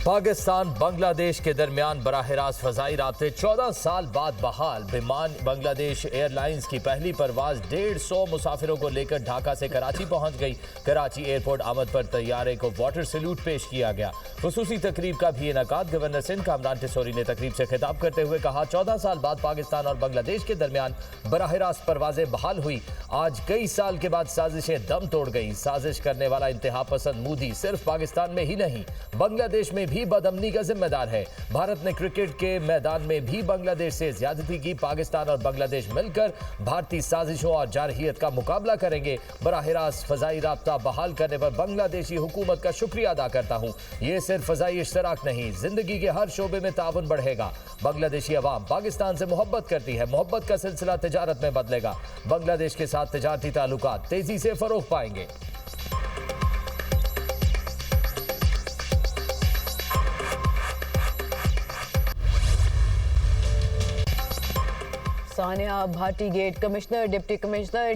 पाकिस्तान बांग्लादेश के दरमियान बराह रास्त फ़ज़ाई राब्ते 14 साल बाद बहाल। विमान बांग्लादेश एयरलाइंस की पहली परवाज 150 मुसाफिरों को लेकर ढाका से कराची पहुंच गई। कराची एयरपोर्ट आमद पर तैयारे को वाटर सैल्यूट पेश किया गया। खुसूसी तकरीब का भी इनेकाद। गवर्नर सिंध कामरान टिसोरी ने तकरीब से खिताब करते हुए कहा, 14 साल बाद पाकिस्तान और बांग्लादेश के दरमियान बराह रास्त परवाजें बहाल हुई। आज कई साल के बाद साजिशें दम तोड़ गई। साजिश करने वाला इंतहा पसंद मोदी सिर्फ पाकिस्तान में ही नहीं बांग्लादेश में भी बदअमनी का जिम्मेदार है। भारत ने क्रिकेट के मैदान में भी बांग्लादेश से ज्यादती की। पाकिस्तान और बांग्लादेश मिलकर भारतीय साजिशों और जारहियत का मुकाबला करेंगे। बराह रास्त फ़ज़ाई राब्ता बहाल करने पर बांग्लादेशी हुकूमत का शुक्रिया अदा करता हूँ। ये सिर्फ फ़ज़ाई इश्तराक नहीं, जिंदगी के हर शोबे में ताउन बढ़ेगा। बांग्लादेशी अवाम पाकिस्तान से मोहब्बत करती है। मोहब्बत का सिलसिला तिजारत में बदलेगा। बांग्लादेश के साथ तिजारती ताल्लुकात तेजी से फरोग पाएंगे। Sania Bhati gate commissioner, deputy commissioner,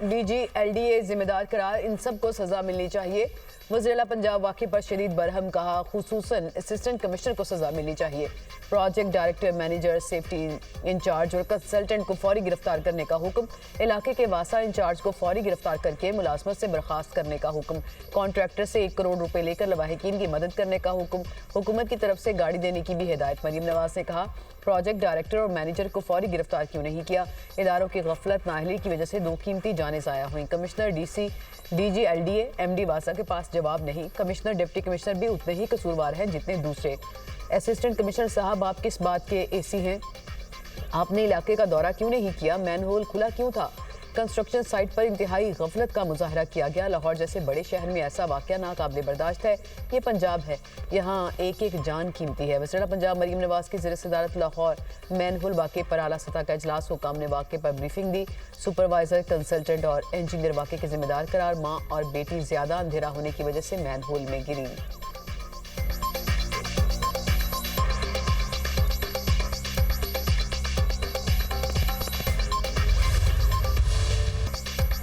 DG, LDA जिम्मेदार करार, इन सब को सजा मिलनी चाहिए। वज़ीर पंजाब वाक़े पर शदीद बरहम कहा, खुसूसन असिस्टेंट कमिश्नर को सजा मिलनी चाहिए। Project director, manager, safety incharge और कंसल्टेंट को फौरी गिरफ्तार करने का हुक्म। इलाके के वासा इंचार्ज को फौरी गिरफ्तार करके मुलाजमत से बर्खास्त करने का हुक्म। कॉन्ट्रैक्टर से 1 करोड़ रुपए लेकर लवाहिकीन की मदद करने का हुक्म। हुकूमत की तरफ से गाड़ी देने की भी हिदायत। मरीम नवाज ने कहा, प्रोजेक्ट डायरेक्टर और मैनेजर को फौरी गिरफ्तार क्यों नहीं किया। इदारों की गफलत नाअहली की वजह से 2 कीमती जानें ज़ाया हुई। कमिश्नर, डीजी, एलडीए, एमडी वासा के पास जवाब नहीं। कमिश्नर, डिप्टी कमिश्नर भी उतने ही कसूरवार हैं जितने दूसरे। असिस्टेंट कमिश्नर साहब, आप किस बात के एसी हैं? आपने इलाके का दौरा क्यों नहीं किया? मैनहोल खुला क्यों था? कंस्ट्रक्शन साइट पर इंतहाई गफलत का मुजाहरा किया गया। लाहौर जैसे बड़े शहर में ऐसा वाक़या नाकाबिले बर्दाश्त है। ये पंजाब है, यहाँ एक एक जान कीमती है। वज़ीर पंजाब मरीम नवाज की ज़ेर सदारत लाहौर मैनहोल वाक़े पर आला सतह का इजलास। हुकाम ने वाक़े पर ब्रीफिंग दी। सुपरवाइजर, कंसल्टेंट और इंजीनियर वाक़े के जिम्मेदार करार। माँ और बेटी ज़्यादा अंधेरा होने की वजह से मैनहोल में गिरी।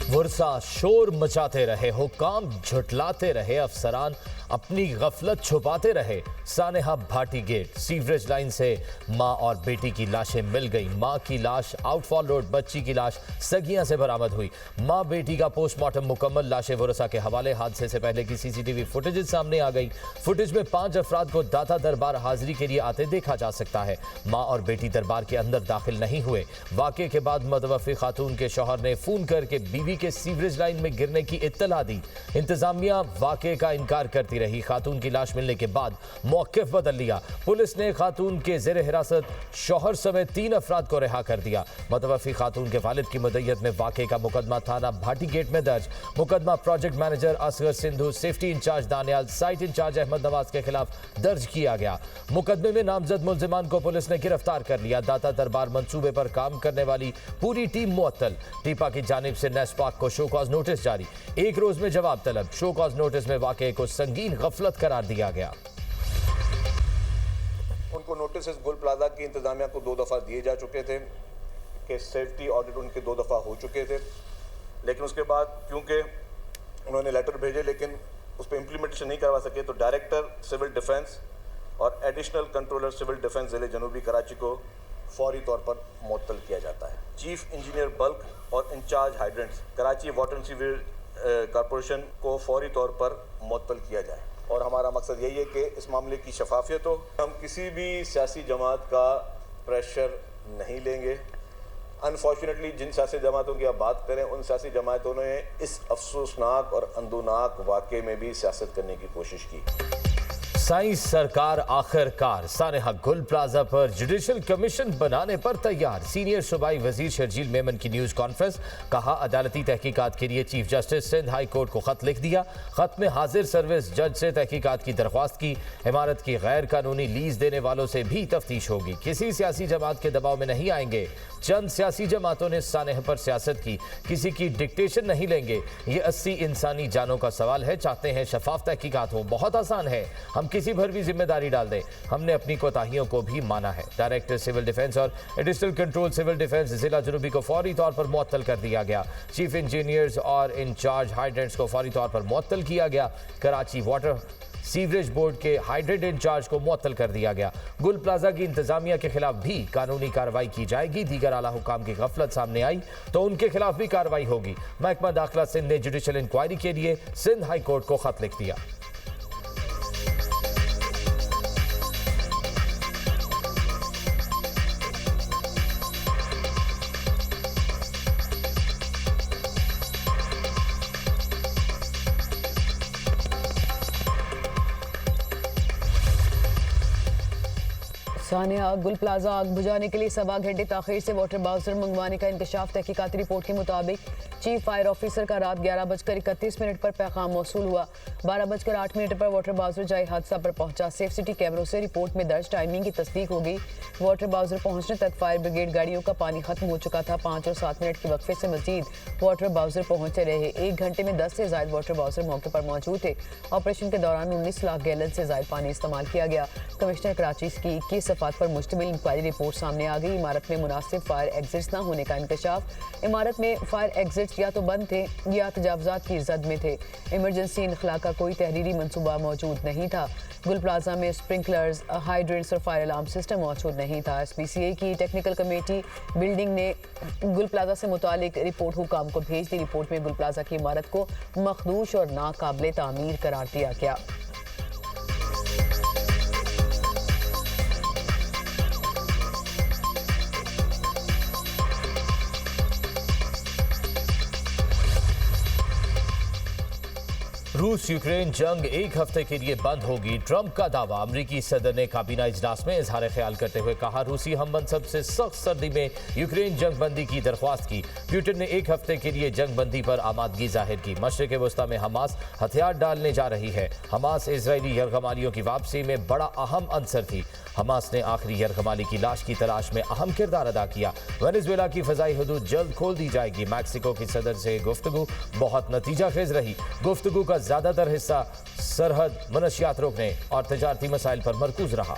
वर्षा शोर मचाते रहे, हुक्काम झुटलाते रहे, अफसरान अपनी गफलत छुपाते रहे। सानेहा भाटी गेट सीवरेज लाइन से मां और बेटी की लाशें मिल गई। मां की लाश आउटफॉल रोड, बच्ची की लाश सगियां से बरामद हुई। मां बेटी का पोस्टमार्टम मुकम्मल। लाशें वर्षा के हवाले। हादसे से पहले की सीसीटीवी फुटेज सामने आ गई। फुटेज में 5 अफराद को दाता दरबार हाजिरी के लिए आते देखा जा सकता है। मां और बेटी दरबार के अंदर दाखिल नहीं हुए। वाक़े के बाद मुतवफ़्फ़ी खातून के शौहर ने फोन करके बीवी के सीवरेज लाइन में गिरने की इत्तला दी। इंतजामिया वाक़े का इनकार करती रही। खातून की लाश मिलने के बाद मौक़िफ़ बदल लिया। पुलिस ने खातून के ज़ेर हिरासत शौहर समेत 3 अफराद को रिहा कर दिया। मुतवफ़्फ़ी खातून के वालिद की मदय्यत में वाक़े का मुकदमा थाना भाटी गेट में दर्ज। मुकदमा project manager Asghar Sindhu, safety incharge Daniyal, site incharge Ahmed Nawaz के खिलाफ दर्ज किया गया। मुकदमे में नामजद मुल्जिमान को पुलिस ने गिरफ्तार कर लिया। दाता दरबार मंसूबे पर काम करने वाली पूरी टीम मुअत्तल। टीपा की जानिब से नेस्पाक को शो कॉज नोटिस जारी। 1 रोज में जवाब तलब। शो कॉज नोटिस में वाक़े को संगीन गफलत करार दिया गया। उनको नोटिस गुल प्लाजा की इंतजामिया को 2 दफ़ा दिए जा चुके थे कि सेफ्टी ऑडिट उनके 2 दफ़ा हो चुके थे, लेकिन उसके बाद क्योंकि उन्होंने लेटर भेजे लेकिन उस पर इम्प्लीमेंटेशन नहीं करवा सके, तो डायरेक्टर सिविल डिफेंस और एडिशनल कंट्रोलर सिविल डिफेंस ज़िले जनूबी कराची को फौरी तौर पर मुअत्तल किया जाता है। चीफ इंजीनियर बल्क और incharge hydrants Karachi water and sewerage corporation को फौरी तौर पर मुअत्तल किया जाए। और हमारा मकसद यही है कि इस मामले की शफाफियत हो। हम किसी भी सियासी जमात का प्रेशर नहीं लेंगे। अनफॉर्चुनेटली जिन सियासी जमातों की आप बात करें, उन सियासी जमातों ने इस अफसोसनाक और अंदुनाक वाक़े में भी सियासत करने की कोशिश की। साइंस सरकार आखिरकार सानेहा गुल प्लाजा पर जुडिशल कमीशन बनाने पर तैयार। सीनियर सूबाई वजीर शर्जील मेमन की न्यूज़ कॉन्फ्रेंस। कहा, अदालती तहकीकात के लिए chief justice Sindh high court को खत लिख दिया। खत में हाजिर सर्विस जज से तहकीकात की दरख्वास्त की। इमारत की गैर कानूनी लीज देने वालों से भी तफ्तीश होगी। किसी सियासी जमात के दबाव में नहीं आएंगे। चंद सियासी जमातों ने सानेह पर सियासत की, किसी की डिक्टेशन नहीं लेंगे। ये 80 इंसानी जानों का सवाल है। चाहते हैं शफाफ तहकीकात हो। बहुत आसान है, हम किसी पर भी जिम्मेदारी डाल दें। हमने अपनी कोताहियों को भी माना है। डायरेक्टर सिविल डिफेंस और एडिशनल कंट्रोल सिविल डिफेंस जिला जनूबी को फौरी तौर पर मुअत्तल कर दिया गया। चीफ इंजीनियर्स और इंचार्ज हाइड्रेंट्स को फौरी तौर पर मुअत्तल किया गया। कराची वाटर सीवरेज बोर्ड के हाइड्रेट इंचार्ज को मुअत्तल कर दिया गया। गुल प्लाजा की इंतजामिया के खिलाफ भी कानूनी कार्रवाई की जाएगी। दीगर आला हुकाम की गफलत सामने आई तो उनके खिलाफ भी कार्रवाई होगी। महकमा दाखिला सिंध ने जुडिशल इंक्वायरी के लिए सिंध हाई कोर्ट को खत लिख दिया। सानिया गुल प्लाजा आग बुझाने के लिए 1.25 घंटे ताखिर से वाटर बाउजर मंगवाने का इंकशाफ। तहकीकाती रिपोर्ट के मुताबिक चीफ फायर ऑफिसर का रात 11:31 पर पैगाम मौसूल हुआ। 12:08 पर वाटर बाउजर जाए हादसा पर पहुंचा। सेफ सिटी कैमरों से रिपोर्ट में दर्ज टाइमिंग की तस्दीक हो गई। वाटर बाउजर पहुंचने तक फायर ब्रिगेड गाड़ियों का पानी खत्म हो चुका था। 5 और 7 मिनट के वक्फे से मजीद वाटर बाउजर पहुंचते रहे। 1 घंटे में 10 से ज्यादा वाटर बाउजर मौके पर मौजूद थे। ऑपरेशन के दौरान 19 लाख गैलन से ज्यादा पानी इस्तेमाल किया गया। कमिश्नर कराची की 21 सफात पर मुश्तमिल इंक्वायरी रिपोर्ट सामने आ गई। इमारत में मुनासिब फायर एग्जिट्स न होने का इंकशाफ। इमारत में फायर एग्जिट्स या तो बंद थे या तजावजात की जद में थे। इमरजेंसी इनखला का कोई तहरीरी मंसूबा मौजूद नहीं था। गुल प्लाजा में स्प्रिंकलर्स, हाइड्रेंट्स और फायर अलार्म सिस्टम मौजूद नहीं था। SPCA की टेक्निकल कमेटी बिल्डिंग ने गुल प्लाजा से मुतालिक रिपोर्ट हुकाम को भेज दी। रिपोर्ट में गुल प्लाजा की इमारत को मखदूश और नाकाबिले तामीर करार दिया गया। रूस यूक्रेन जंग 1 हफ्ते के लिए बंद होगी, ट्रंप का दावा। अमरीकी सदर ने काबीना इजलास में इजहार ख्याल करते हुए कहा, रूसी हममनसब से सख्त सर्दी में यूक्रेन जंग बंदी की दरख्वास्त की। पुतिन ने 1 हफ्ते के लिए जंग बंदी पर आमादगी जाहिर की। मशरिक वस्ता में हमास हथियार डालने जा रही है। हमास इजरायली यरगमालियों की वापसी में बड़ा अहम अंसर थी। हमास ने आखिरी यरगमाली की लाश की तलाश में अहम किरदार अदा किया। वेनेजुएला की फजाई हदूद जल्द खोल दी जाएगी। मैक्सिको की सदर से गुफ्तगू बहुत नतीजा खेज रही। गुफ्तगू का ज्यादातर हिस्सा सरहद, मनशियात रोकने और तजारती मसाइल पर मरकूज रहा।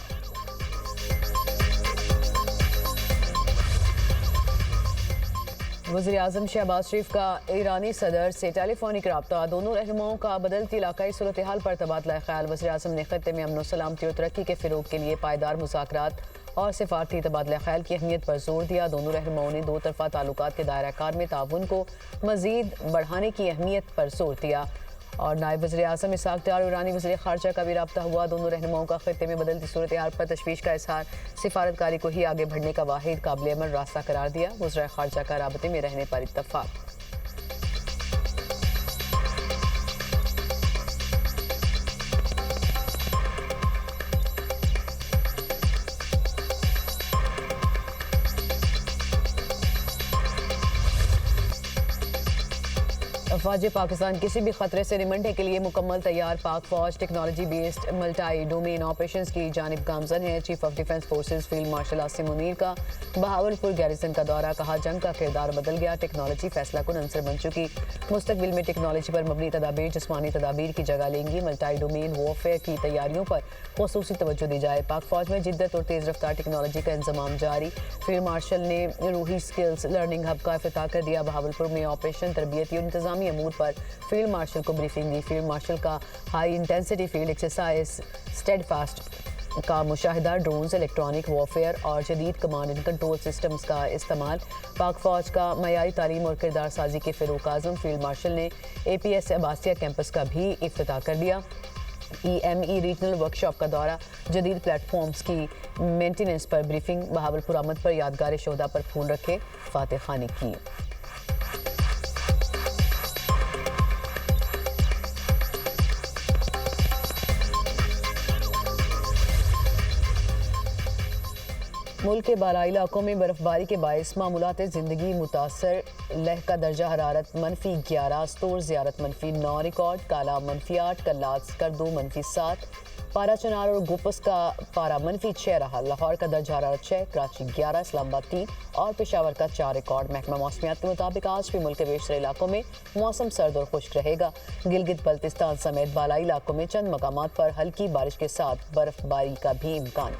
वज़ीर-ए-आज़म शहबाज शरीफ का ईरानी सदर से टेलीफोनिक रब्ता। दोनों रहनुमाओं का बदलती इलाकाई सूरत हाल पर तबादला ख्याल। वज़ीर-ए-आज़म ने खत्ते में अमन सलामती और तरक्की के फ़रोग के लिए पायदार मुज़ाकरात और सिफारती तबादला ख्याल की अहमियत पर जोर दिया। दोनों रहनुमाओं ने 2 तरफ़ा ताल्लुकात के दायरा कार में ताउन को मज़ीद बढ़ाने की अहमियत पर जोर दिया। और नायब वज़ीर-ए-आज़म इसहाक़ डार और ईरानी वज़ीर ख़ारजा का भी रब्ता हुआ। दोनों रहनुमाओं का खत्ते में बदलती सूरत हाल पर तशवीश का इजहार सिफारतकारी को ही आगे बढ़ने का वाहिद काबिल अमल रास्ता करार दिया। वज़ीर ख़ारजा का राबते में रहने पर इत्तफ़ाक़। अफवाज पाकिस्तान किसी भी खतरे से निमटने के लिए मुकम्मल तैयार। पाक फौज technology based multi domain operations की जानिब गामजन है। Chief of defence forces field marshal Asim Munir का बहावलपुर गैरिसन का दौरा। कहा, जंग का किरदार बदल गया, टेक्नोलॉजी फैसला कुन अंसर बन चुकी। मुस्तकबिल में टेक्नोलॉजी पर मबनी तदाबीर जिस्मानी तदाबीर की जगह लेंगी। मल्टी डोमेन वॉरफेयर की तैयारियों पर खुसूसी तवज्जो दी जाए। पाक फौज में जिद्दत और तेज़ रफ्तार टेक्नोलॉजी का इंतजाम जारी। फील्ड मार्शल ने रूही स्किल्स लर्निंग हब का इफ्तिताह कर दिया। बहावलपुर में ऑपरेशन, तरबियती और इंतजामी अमूर पर फील्ड मार्शल को ब्रीफिंग दी। फील्ड मार्शल का high intensity field exercise steadfast का मुशाहिदा, ड्रोन्स, इलेक्ट्रॉनिक वॉरफेयर और जदीद कमांड एंड कंट्रोल सिस्टम्स का इस्तेमाल। पाक फौज का मयारी तालीम और किरदार साजी के फ़िरूक आज़म फील्ड मार्शल ने APS अब्बासिया कैंपस का भी इफ्तिताह कर दिया। EME रीजनल वर्कशॉप का दौरा, जदीद प्लेटफॉर्म्स की मेंटेनेंस पर ब्रीफिंग। बहावलपुर आमद पर यादगार शोहदा पर फूल रखे, फातह खानी की। मुल्क के बालाई इलाकों में बर्फबारी के बायस मामूलात ज़िंदगी मुतासर। लह का दर्जा हरारत -11, स्तोर ज़ियारत -9 रिकॉर्ड। काला -8, कल्लात स्कर्दो -7, पारा चनार और गुपस का पारा -6 रहा। लाहौर का दर्जा हरारत 6, कराची 11, इस्लामाबाद 3 और पेशावर का 4 रिकॉर्ड। महकमा मौसमियात के मुताबिक आज भी मुल्क के बेशतर इलाकों में मौसम सर्द और खुश्क रहेगा। गिलगित बल्तिस्तान समेत बालाई इलाकों में चंद मकामात पर हल्की बारिश के साथ बर्फबारी का भी इम्कान।